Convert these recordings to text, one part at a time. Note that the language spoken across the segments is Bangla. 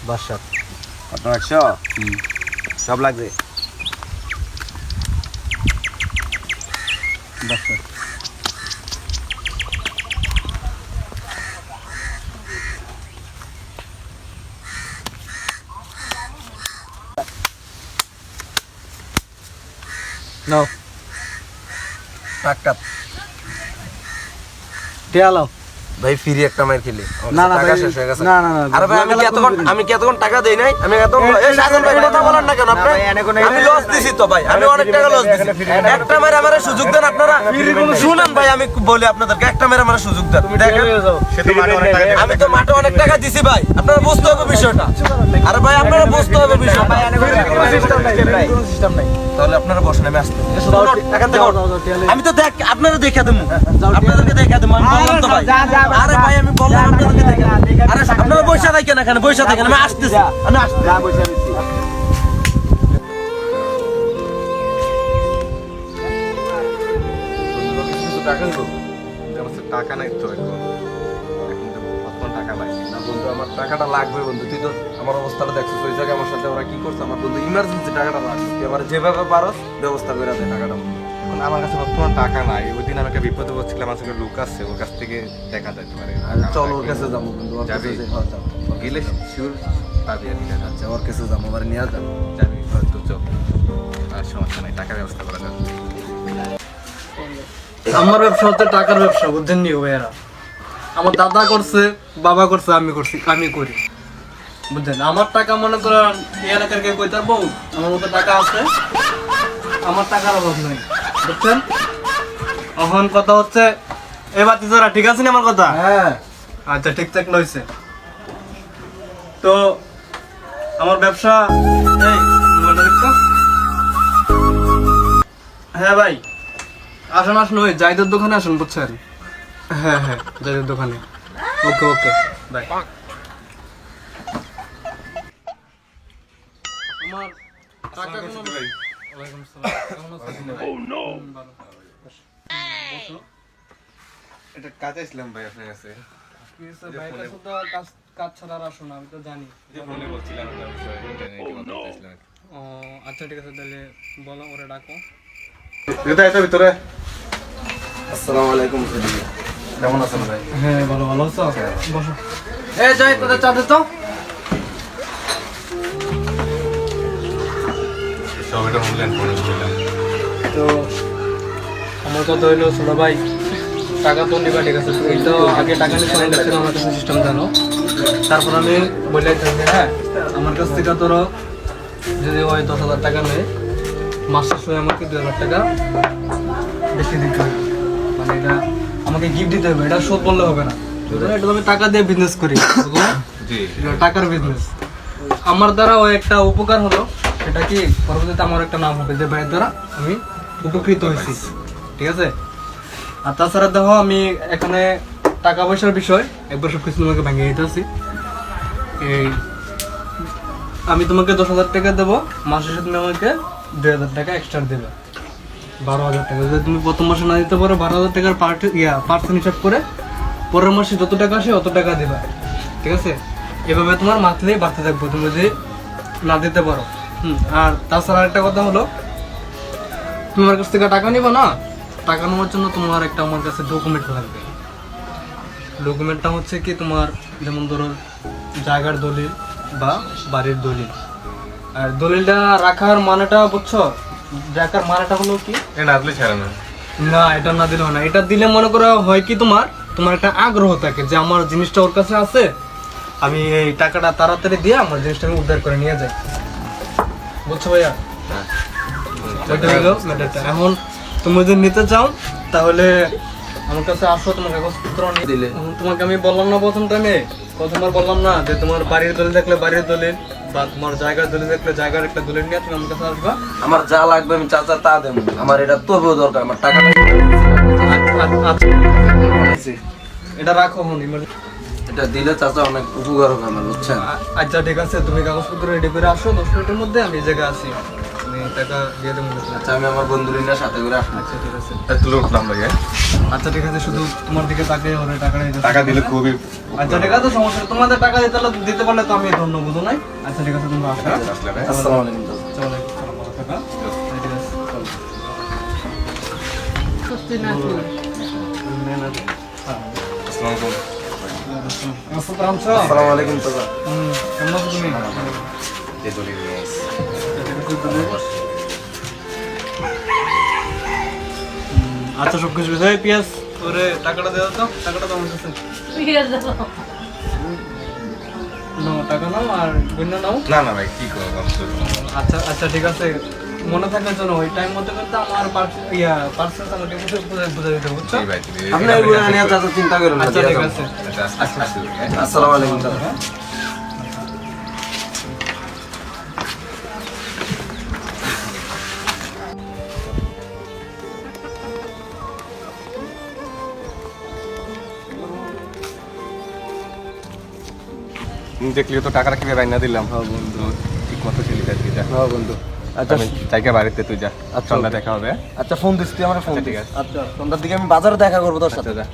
বাসার আপনার 100 সব লাগবে বাসার নাও টাকা টিয়ালাও ভাই ফ্রি একটা মার খেলে না না টাকা ভাই, শেষ হয়ে গেছে না না না আরে ভাই আমি কি এতক্ষণ টাকা দেই নাই আমি এত এই সাজন ভাই কথা বলেন না কেন আপনি আমি লস দিছি তো ভাই আমি অনেক টাকা লস দিছি একটা মার আমারে সুযোগ দেন আপনারা শুনেন ভাই আমি বলি আপনাদেরকে একটা মার আমারে সুযোগ দেন দেখেন সে তো মাঠে অনেক টাকা আমি তো মাঠে অনেক টাকা দিছি ভাই আপনারা বুঝতে হবে বিষয়টা আরে ভাই আপনারা বুঝতে হবে বিষয়টা সিস্টেম নাই তাহলে আপনারা বসেন আমি আসতে এখান থেকে যাও, উঠ। যাও, যাও, টিয়ালে। আমি তো দেখ আপনারা দেখে দেবো আপনাদেরকে দেখে দেবো আমি বললাম তো ভাই আরে ভাই আমি বললাম আপনাদেরকে দেখে দেবো। আরে আপনারা বৈশা থাকেন এখানে বৈশা থাকেন আমি আসতেছি আমি আসতেছি যা বসে আছি টাকা নাই তো এখন তো বর্তমান টাকা নাই না বন্ধু আমার টাকাটা লাগবে বন্ধু তুই তো আমার অবস্থাটা দেখছিস ওই জায়গায় আমার সাথে ওরা কি করছে আমার বন্ধু ইমার্জেন্সি টাকাটা লাগবে তুই আমার যেভাবে পারো ব্যবস্থা করে দে টাকাটা এখন আমার কাছে বর্তমান টাকা নাই ওই দিন আমি একটা বিপদে পড়ছিলাম আমার সঙ্গে লোক আছে ওর কাছ থেকে দেখা যেতে পারে চল ওর কাছে যাবো বন্ধু ওর কাছে যাবি? হ্যাঁ, যাবো। গেলে শিওর পাবি আর নিলে আচ্ছা ওর কাছে যাবো আবার নিয়ে যাবো যাবি হয়তো চল আর সমস্যা নাই টাকার ব্যবস্থা করা যাবে আমার ব্যবসা হচ্ছে টাকার ব্যবসা বুঝছেন নি ভাইয়েরা আমার দাদা করছে বাবা করছে আমি করছি আমি করি বুঝছেন আমার টাকা মনে করেন এই এলাকার কেউ কইতে পারবো আমার মতো টাকা আছে আমার টাকার অভাব নাই বুঝছেন এখন কথা হচ্ছে এ বাতি যারা ঠিক আছে না আমার কথা হ্যাঁ আচ্ছা ঠিকঠাক লইছে তো আমার ব্যবসা এই মোবাইলটা দেখতো হ্যাঁ ভাই আসুন আসুন ওই জাইদের দোকানে আসুন বুঝছেন হ্যাঁ হ্যাঁ জাইদের দোকানে ওকে ওকে বাই আমার টাকা কোনো ওয়ালাইকুম আসসালাম কেমন আছেন ভালো। বসো। এটা কাজে ছিলাম ভাই আপনার কাছে কি হয়েছে? ভাইয়ের কাছে তো কাজ ছাড়া আর আসো না, আমি তো জানি। যে ফোনে বলছিলাম আপনার বিষয়ে ইন্টারনেটে কথা বলছিলাম ও আচ্ছা ঠিক আছে, তাহলে বলো ওরে ডাকো। ভিতরে আসসালামু আলাইকুম সাদিয়া কেমন আছেন ভাই হ্যাঁ ভালো ভালো আছো, বসো। এ যাই তোদের চা দে তো। সব এটা অনলাইন ফোনে বললাম তো আমার কথা হইলো ছোট ভাই, টাকা তো নিবা ঠিক আছে, এই তো আগে টাকা নিয়ে ফোন দেখছিল আমার কাছে সিস্টেম জানো, তারপর আমি বলে থাকি হ্যাঁ আমার কাছ থেকে ধরো যদি ওই 10,000 টাকা নেয় মাস শেষ হয়ে আমাকে 2,000 টাকা বেশি দিতে হবে, মানে এটা আমাকে গিফট দিতে হবে, এটা শোধ বললে হবে না, এটা আমি টাকা দিয়ে বিজনেস করি বুঝলো? জি এটা টাকার বিজনেস। আমার দ্বারা ওই একটা উপকার হলো, সেটা কি পরবর্তীতে আমার একটা নাম হবে যে ভাইয়ের দ্বারা আমি উপকৃত হয়েছি, ঠিক আছে? আর তাছাড়া দেখো আমি এখানে টাকা পয়সার বিষয় একবার সব কিছু তোমাকে ভেঙে দিতেছি। এই আমি তোমাকে 10,000 টাকা দেবো, মাসের সাথে তুমি আমাকে 2,000 টাকা এক্সট্রা দেবে, 12,000 টাকা। যদি তুমি প্রথম মাসে না দিতে পারো 12,000 টাকার পার্সেন্ট হিসাব করে পরের মাসে যত টাকা আসে অত টাকা দেবা, ঠিক আছে? এভাবে তোমার মান্থলি বাড়তে থাকবো তুমি যদি না দিতে পারো। আর তাছাড়া একটা কথা হলো, তুমি আমার কাছ থেকে টাকা নিবা না, টাকা নেওয়ার জন্য তোমার একটা আমার কাছে ডকুমেন্ট লাগবে। ডকুমেন্টটা হচ্ছে কি তোমার যেমন ধরো জায়গার দলিল বা বাড়ির দলিল। আর দলিলটা রাখার মানেটা বুঝছো, রাখার মানেটা হলো কি, এ নাজলে ছাড়া না না এটা না দিলে হয় না, এটা দিলে মনে করা হয় কি তোমার একটা আগ্রহ থাকে যে আমার জিনিসটা ওর কাছে আছে, আমি এই টাকাটা তাড়াতাড়ি দিয়ে আমার জিনিসটা আমি উদ্ধার করে নিয়ে যাই, বুঝছো ভাইয়া? ওইটা হলো ম্যাটারটা। এখন তুমি যদি নিতে চাও তাহলে আমার কাছে আসো, তোমার কাগজপত্র নিয়ে দিলে। তোমাকে আমি বললাম না প্রথমবার বললাম না যে তোমার বাড়ির দলিল দেখলে বাড়ির দলিল বা তোমার জায়গার দলিল দেখলে জায়গার একটা দলিল নিয়ে তুমি আমার কাছে আসবা। আমার যা লাগবে আমি চাচা তা দেবো, আমার এটা তবেও দরকার, আমার টাকাটা আচ্ছা, এটা রাখো হন এটা দিলে চাচা অনেক উপকার হবে আমার, বুঝছেন? আচ্ছা ঠিক আছে, তুমি কাগজপত্র রেডি করে আসো, 10 মিনিটের মধ্যে আমি এই জায়গায় আছি, আমি টাকা দিয়ে দেবো। আচ্ছা আমি আমার বন্ধুর সাথে করে আসবো। আচ্ছা ঠিক আছে। একটু লুটলাম ভাইয়া। আচ্ছা ঠিক আছে, শুধু তোমার দিকে তাকিয়ে ওরে টাকাটা দিতে। টাকা দিলে খুবই আচ্ছা ঠিক আছে, সমস্যা নেই। তোমাদের টাকা দিতে পারলে তো আমি ধন্য বুঝো নাই। আচ্ছা ঠিক আছে, তোমরা আসো। আসলে ভাই। আসসালামু আলাইকুম। চলো ভালো থাকা। ঠিক আছে, চলো। আসসালামু আলাইকুম। আসসালামু আলাইকুম চাচা। কেমন আছো তুমি? এই দলিল নিয়ে আসছি। আচ্ছা সব কিছু বিষয়ে পিয়াস ওরে টাকাটা দেওয়া তো, টাকাটা তো আমার কাছে নাও, টাকা নাও আর বন্য নাও। না না ভাই কি করবো আমি তো আচ্ছা আচ্ছা ঠিক আছে, মনে থাকার জন্য ওই টাইম মতো কিন্তু আমার পার্সেল আমাকে বুঝে দিতে বুঝছো? জি ভাই তুমি আপনি এগুলো নিয়ে চাচা চিন্তা করেন না। আচ্ছা ঠিক আছে। আচ্ছা আচ্ছা আসসালামু আলাইকুম চাচা। তুমি দেখলি তো টাকাটা কিভাবে বাইনা দিলাম। হ্যাঁ বন্ধু ঠিক মতো ছিলি তাই তুই যা। হ্যাঁ বন্ধু। আচ্ছা আমি জায়গা বাড়িতে তুই যা। আচ্ছা, সন্ধ্যা দেখা হবে। আচ্ছা ফোন দিস, তুই আমার ফোন আচ্ছা, দিস। ঠিক আছে। আচ্ছা সন্ধ্যার দিকে আমি বাজারে দেখা করবো তোর সাথে। আচ্ছা যা।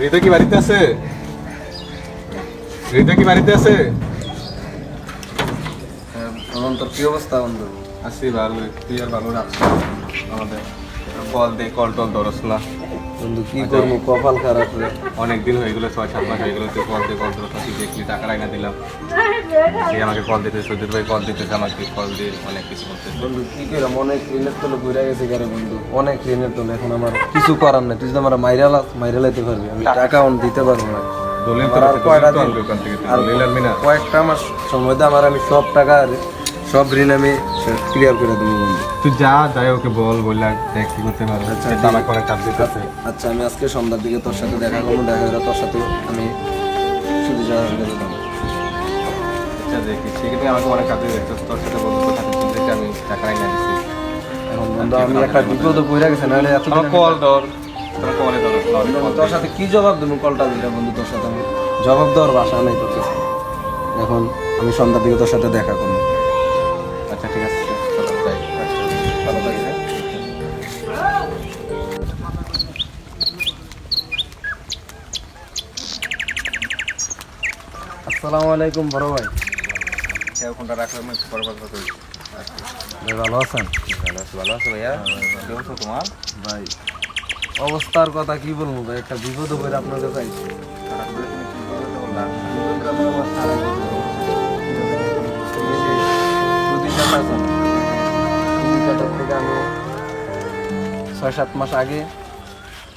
হৃদয় কি বাড়িতে আছে? হৃদয় কি বাড়িতে আছে? তোর কি অবস্থা বন্ধু? আছি ভালো, তুই আর ভালো রাখছিস আমাদের। কল দে, কল টল ধরস না। বন্ধু কি করবো, কপাল খারাপ রে। অনেকদিন হয়ে গেলো, 6-7 মাস হয়ে গেলো, তুই কল দে, কল ধরস না। তুই দেখলি টাকা রাইনা দিলাম। সে আমাকে কল দিতে, সুধীর ভাই কল দিতেছে আমাকে, কল দিয়ে অনেক কিছু করতেছে। বন্ধু কি করলাম, অনেক ঋণের তলে ঘুরে গেছে গারে বন্ধু, অনেক ঋণের তলে। এখন আমার কিছু করার নেই, তুই যদি আমার মাইরালাইতে পারবি, আমি টাকা অন দিতে পারবো না। দলিল আমার আর তো কয়টা তো দিন, আনবি ওখান থেকে, তুই আর দলিল আনবি না? কয়েকটা মাস সময় দে আমার, আমি সব টাকা সব ঋণ আমি ক্লিয়ার করে দেবো বন্ধু। তুই যা যাই ওকে বললা দেখ কি করতে পারো। আচ্ছা, সে তো আমাকে অনেক চাপ দিতেছে। আচ্ছা আমি আজকে সন্ধ্যার দিকে তোর সাথে দেখা করবো, দেখা করে তোর সাথে আমি শুধু যাওয়া যেতাম। আচ্ছা দেখি, সেক্ষেত্রে আমাকে অনেক চাপ দিতে তোর সাথে বন্ধু সাথে চিন্তা আমি টাকা রাইনা দিচ্ছি। এখন বন্ধু আমি একটা বিপদে পড়ে গেছে, নাহলে এত আমার কল ধর, তোর কলে ধর। তোর সাথে কি জবাব দেবো, কলটা দিলে বন্ধু তোর সাথে আমি জবাব দেওয়ার ভাষা নেই তোর কাছে। এখন আমি সন্ধ্যার দিকে তোর সাথে দেখা করবো। আচ্ছা ঠিক আছে, চলো যাই। ভালো থাকিস, হ্যাঁ? আসসালামু আলাইকুম বড় ভাই। ফোনটা রাখলে আমি পরে কথা করি। ভাই ভালো আছেন? ভালো আছো ভাইয়া? কি অবস্থা তোমার? ভাই অবস্থার কথা কি বলবো ভাই, একটা বিপদ করে আপনার কাছে আইছি। থেকে আমি 6-7 মাস আগে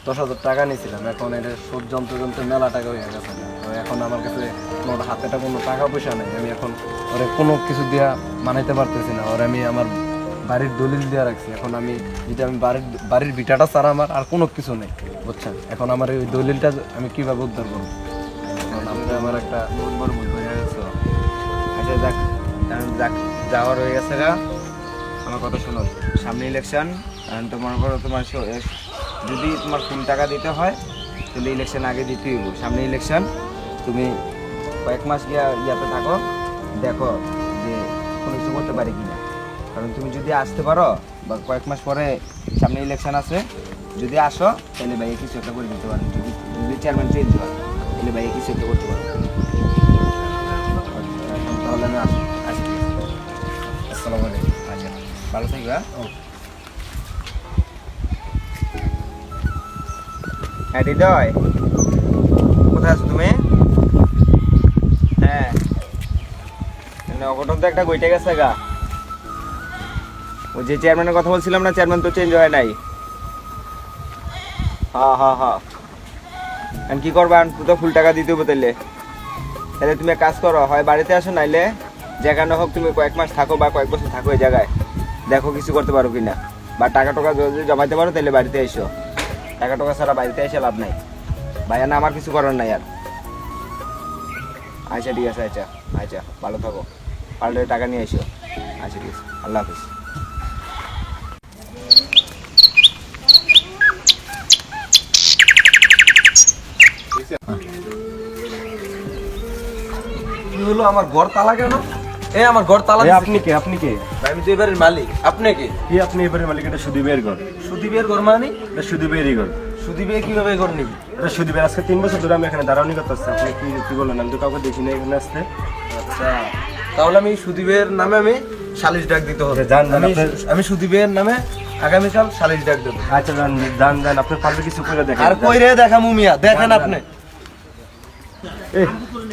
10,000 টাকা নিয়েছিলাম। এখন এটা সুদ যন্ত্র মেলা টাকা হয়ে গেছে। তো এখন আমার কাছে কোনো হাতেটা কোনো টাকা পয়সা নেই। আমি এখন ওরে কোনো কিছু দিয়া মানাইতে পারতেছি না। ওরে আমি আমার বাড়ির দলিল দিয়ে রাখছি। এখন আমি যদি আমি বাড়ির ভিটাটা ছাড়া আমার আর কোনো কিছু নেই, বুঝছেন? এখন আমার ওই দলিলটা আমি কীভাবে উদ্ধার করবো? এখন আপনি আমার একটা বড় ভুল করে গেছো। আচ্ছা যাক, যাক যাওয়ার হয়ে গেছে গা। আমার কথা শোনো, সামনে ইলেকশন, তো মনে করো তোমার যদি তোমার ফুল টাকা দিতে হয় তাহলে ইলেকশন আগে দিতেই হইব। সামনে ইলেকশন, তুমি কয়েক মাস ইয়াতে থাকো, দেখো যে কোনো কিছু করতে পারি কিনা। কারণ তুমি যদি আসতে পারো বা কয়েক মাস পরে সামনে ইলেকশন আছে, যদি আসো তাহলে ভাইয়া কিছু একটা করে দিতে পারেন। যদি চেয়ারম্যান চেঞ্জ হয় তাহলে ভাইয়া কিছু একটা করতে পারো। তাহলে আমি আসি। আচ্ছা, আসসালামু আলাইকুম। আচ্ছা, ভালো থাকবে। হ্যাঁ হৃদয়, কোথায় আছো তুমি? হ্যাঁ, অঘটন তো একটা গইটে গেছে গা। ওই যে চেয়ারম্যানের কথা বলছিলাম না, চেয়ারম্যান তো চেঞ্জ হয় নাই। হ্যাঁ, আর কি করবা, তো ফুল টাকা দিতে হবে। তাহলে তুমি এক কাজ করো, হয় বাড়িতে আসো, নাইলে যেখানে হোক তুমি কয়েক মাস থাকো বা কয়েক বছর থাকো এই জায়গায়, দেখো কিছু করতে পারো কিনা। বা টাকা যদি জমাইতে পারো তাহলে বাড়িতে এসো। টাকা ছাড়া বাড়িতে এসে লাভ নাই ভাইয়া, না আমার কিছু করার নাই আর। আচ্ছা ঠিক আছে, আচ্ছা ভালো থাকো, পারলে টাকা নিয়ে এসো। আচ্ছা ঠিক আছে, আল্লাহ হাফিজ। কি হলো আমার ঘর তালা কেন? আমার ঘর তালা এ দিছে। আপনি কে? আপনি কে? ভাই, আমি তো এবারের মালিক। আপনি কি? কি আপনি এবারে মালিক? এটা সুদীপের ঘর। সুদীপের ঘর মানে? এটা সুদীপেরই ঘর। সুদীপে কিভাবে ঘর নিবি? এটা সুদীপের। আজকে 3 বছর ধরে আমি এখানে দাঁড়ানি করতেছি। আপনি কি বললেন? আমি তো কাউকে দেখি না এখানে আসতে। আচ্ছা, তাহলে আমি সুদীপের নামে আমি সালিশ ডাক দিতে হবে। যান, যান, আমি- আপনার- আমি সুদীপের নামে আগামীকাল সালিশ ডাক দেবো। আচ্ছা যান আপনি পারলে কিছু করে দেখেন। আর কই রে দেখা মুমিয়া, দেখেন আপনি। এই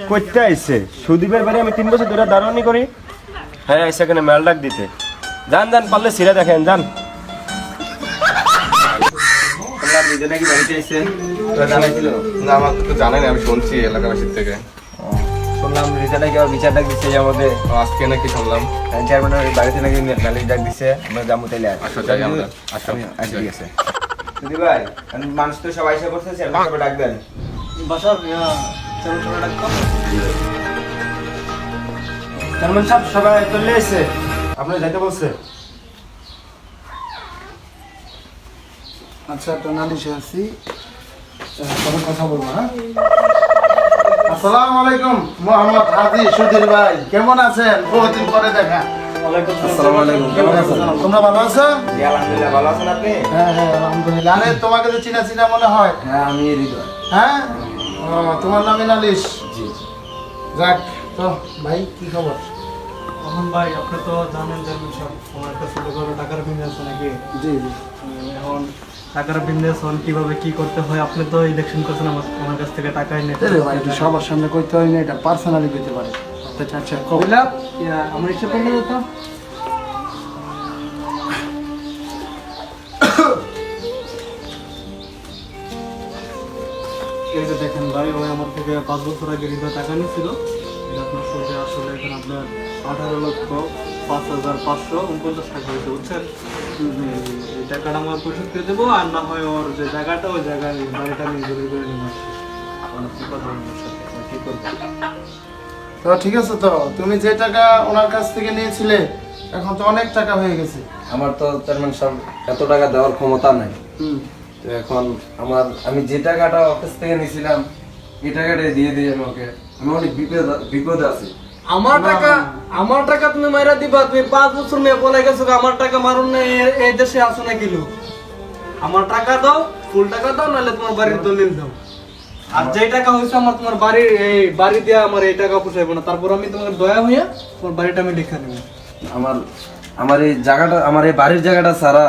কইতে আইছে সুদীপের বাড়ি আমি 3 বছর ধরে দাঁড়ানি করি। হ্যাঁ আইসা এখানে মেল ডাক দিতে। যান পারলে সিরা দেখেন যান। শুনলাম নিজে নাকি বাড়িতে আইছে, জানাইছিল। না আমাকে তো জানাই না, আমি শুনছি এলাকাবাসীর থেকে। শুনলাম রিজা নাকি আবার বিচার ডাক দিচ্ছে এই মধ্যে, তো আজকে নাকি শুনলাম। চেয়ারম্যানের বাড়িতে নাকি নালিশ ডাক দিচ্ছে। আমরা যাবো তাইলে। আসো যাই আমরা, আসো। আচ্ছা ঠিক আছে। সুদীপ ভাই, মানুষ তো সবাই এসে করছে, চেয়ারম্যান সবাই ডাক দেন। বাসার চেয়ারম্যান ডাক্তার চেয়ারম্যান সাহেব সবাই চলে এসে আপনি যাইতে বলছে। আচ্ছা একটা নালিশে আছি, তখন কথা বলবো। হ্যাঁ, আসসালামু আলাইকুম মোহাম্মদ হাজি সুধীর ভাই, কেমন আছেন? বহুদিন পরে দেখা। আসসালামু আলাইকুম, কেমন আছেন? তোমরা ভালো আছো? জি আলহামদুলিল্লাহ, ভালো আছেন আপনি? হ্যাঁ হ্যাঁ আলহামদুলিল্লাহ। আরে তোমাকে তো চিনা চিনা মনে হয়। হ্যাঁ আমি হৃদয়। হ্যাঁ, ও তোমার নামে নালিশ? জি। যাক তো ভাই, কি খবর? মোহন ভাই, আপনি তো জানেন যে আমি সব আমার একটা ছোটখাটো টাকার বিজনেস নাকি। জি জি। এখন টাকার বিজনেস হন কিভাবে কি করতে হয়, আপনি তো ইলেকশন করছেন আমার কাছ থেকে টাকাই নেই। রে ভাই, একটু সবার সামনে কইতে হয় না, এটা পার্সোনালি কইতে পারে। আচ্ছা আচ্ছা, কবিলা আমার ইচ্ছে করলে তো এই যে দেখেন ভাই, ওই আমার থেকে 5 বছর আগে হৃদয় টাকা নিয়েছিল। এটা আপনার সোজা আসলে এখন আপনার 18,05,549 টাকা হয়েছে, বুঝছেন? এই টাকাটা আমার পরিশোধ করে দেবো, আর না হয় ওর যে জায়গাটা, ওই জায়গায় বাড়িটা আমি দলিল করে নেবো। কি কথা বলবো ওর সাথে, আমি কি করবো? তো ঠিক আছে, তো তুমি যে টাকা ওনার কাছ থেকে নিয়েছিলে এখন তো অনেক টাকা হয়ে গেছে। আমার তো চেয়ারম্যান সাহেব এত টাকা দেওয়ার ক্ষমতা নাই। তো এখন আমি যে টাকাটা অফিস থেকে নিয়েছিলাম এই টাকাটা দিয়ে দিই আমাকে। আমি অনেক বিপদে আছি। আমার টাকা তুমি মাইরা দিবা? তুমি 5 বছর মেয়ে বলে গেছো আমার টাকা মারুন না, এই দেশে আসো নাকি লোক? আমার টাকা দাও, ফুল টাকা দাও, নাহলে তোমার বাড়ির দলিল দাও। আর যে টাকা হয়েছে আমার, তোমার বাড়ির এই বাড়ি দিয়ে আমার এই টাকা পোষাইবো না। তারপর আমি তোমার দয়া হইয়া তোমার বাড়িটা আমি লিখে নেবো। আমার এই জায়গাটা, আমার এই বাড়ির জায়গাটা ছাড়া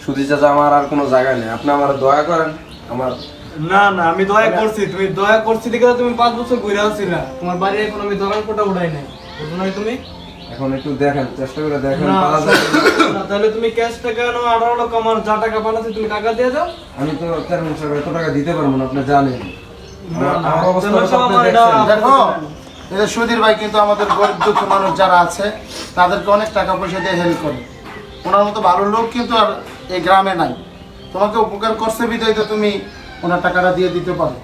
সুধী চাচা আমার আর কোনো জায়গা নেই। আপনি আমার দয়া করেন। আমার না না, আমি দয়া করছি, তুমি দয়া করছি দেখে তো তুমি 5 বছর ঘুরে আসছিলা। তোমার বাড়ি এখন আমি দোকান কোটা উঠাই নাই, বুঝছো না তুমি? এখন একটু দেখেন, চেষ্টা করে দেখেন। না, পারা যায় কিনা। না, তাহলে তুমি ক্যাশ টাকা নাও, 18 লক্ষ আমার যা টাকা বানাচ্ছি তুমি টাকা দিয়ে দাও। আমি তো চেয়ারম্যান সাহেব এত টাকা দিতে পারবো না, আপনি জানেন। না, না, আমার অবস্থা চেয়ারম্যান সাহেব, আপনি আমার এটা- দেখছেন। দেখো, এই যে সুধীর ভাই কিন্তু আমাদের গরিব দুঃখী মানুষ যারা আছে তাদেরকে অনেক টাকা পয়সা দিয়ে হেল্প করে। ওনার মতো ভালো লোক কিন্তু আর এই গ্রামে নাই। তোমাকে উপকার করছে বিধায় তো তুমি ওনার টাকাটা দিয়ে দিতে পারো।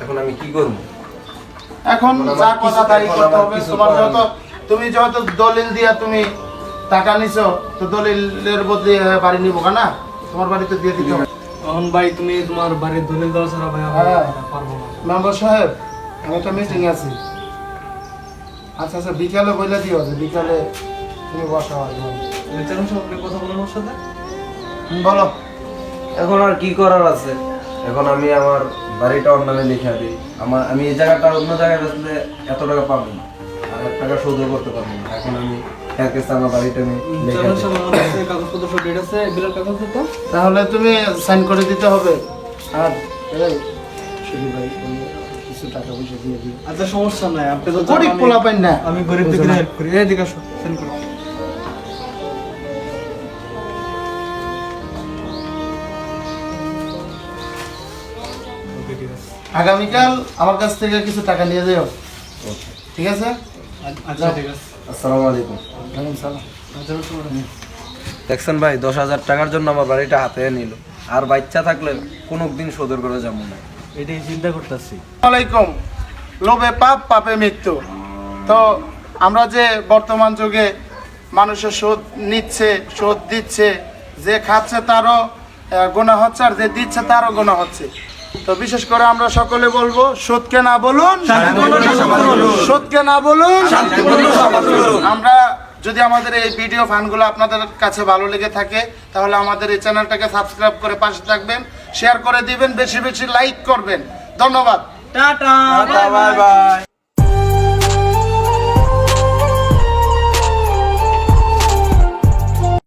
এখন আমি কি করবো? এখন আমার যা কিছু কথা তাই এখন করতে আমার হবে। কিছু তোমার করার যেহেতু তুমি যেহেতু দলিল দিয়া তুমি টাকা নিছো, তো দলিলের বদলে বাড়ি নিবো না, তোমার বাড়িতে দিয়ে দিতে হবে। মোহন ভাই, তুমি তোমার বাড়ির দলিল দেওয়া ছাড়া ভাই আমি হ্যাঁ। এটা পারবো না। মেম্বার সাহেব, আমি একটা মিটিং আছি। আচ্ছা আচ্ছা, বিকালে বলে দিও যে বিকালে তুমি বসা হয়। চেয়ারম্যান সাহেব, আপনি কথা বলেন ওর সাথে। বলো। এখন আর কি করার আছে? এখন আমি আমার বাড়িটা ওর নামে লিখে দিই। আমি এই জায়গাটা অন্য জায়গায় বেচলে এত টাকা পাবো না, আর 1 টাকা শোধ করতে পারবো না। এখন আমি এর কাছে আমার বাড়িটা আমি লিখে চেয়ারম্যান দিই। সাহেব, আমার কাছে কাগজপত্র সব ডেট আছে, বিলের কাগজপত্র। তাহলে তুমি সাইন করে দিতে হবে। আর এই সুধী ভাই, তুমি কিছু টাকা পয়সা দিয়ে দিও। আচ্ছা, সমস্যা নাই, আপনি তো গরিব জানেন পোলা পাই না। আমি গরিব বুঝো দিকে না। হেল্প করি। এদিকে আসো, সেন্ড করো। ওকে, ঠিক আছে। আগামীকাল আমার কাছ থেকে কিছু টাকা নিয়ে যাও। ঠিক আছে? আচ্ছা, ঠিক আছে। আসসালামু আলাইকুম। ওয়ালাইকুম সালাম। আচ্ছা, দেখছেন ভাই, 10,000 টাকার জন্য আমার বাড়িটা হাতে নিল। আর বাচ্চা থাকলে কোনোদিন শোধ করে যাবো না। এটাই চিন্তা করতেছি। ওয়ালাইকুম। লোভে পাপ, পাপে মৃত্যু। তো আমরা যে বর্তমান যুগে মানুষের শোধ নিচ্ছে, শোধ দিচ্ছে, যে খাচ্ছে তারও গুনাহ হচ্ছে, আর যে দিচ্ছে তারও গুনাহ হচ্ছে। তো বিশেষ করে আমরা সকলে বলবো সত্যকে না বলুন, সত্যকে না বলুন। আমরা যদি আমাদের এই ভিডিও ফানগুলো আপনাদের কাছে ভালো লেগে থাকে তাহলে আমাদের এই চ্যানেলটাকে সাবস্ক্রাইব করে পাশে থাকবেন, শেয়ার করে দিবেন, বেশি বেশি লাইক করবেন। ধন্যবাদ। টাটা। Bye bye.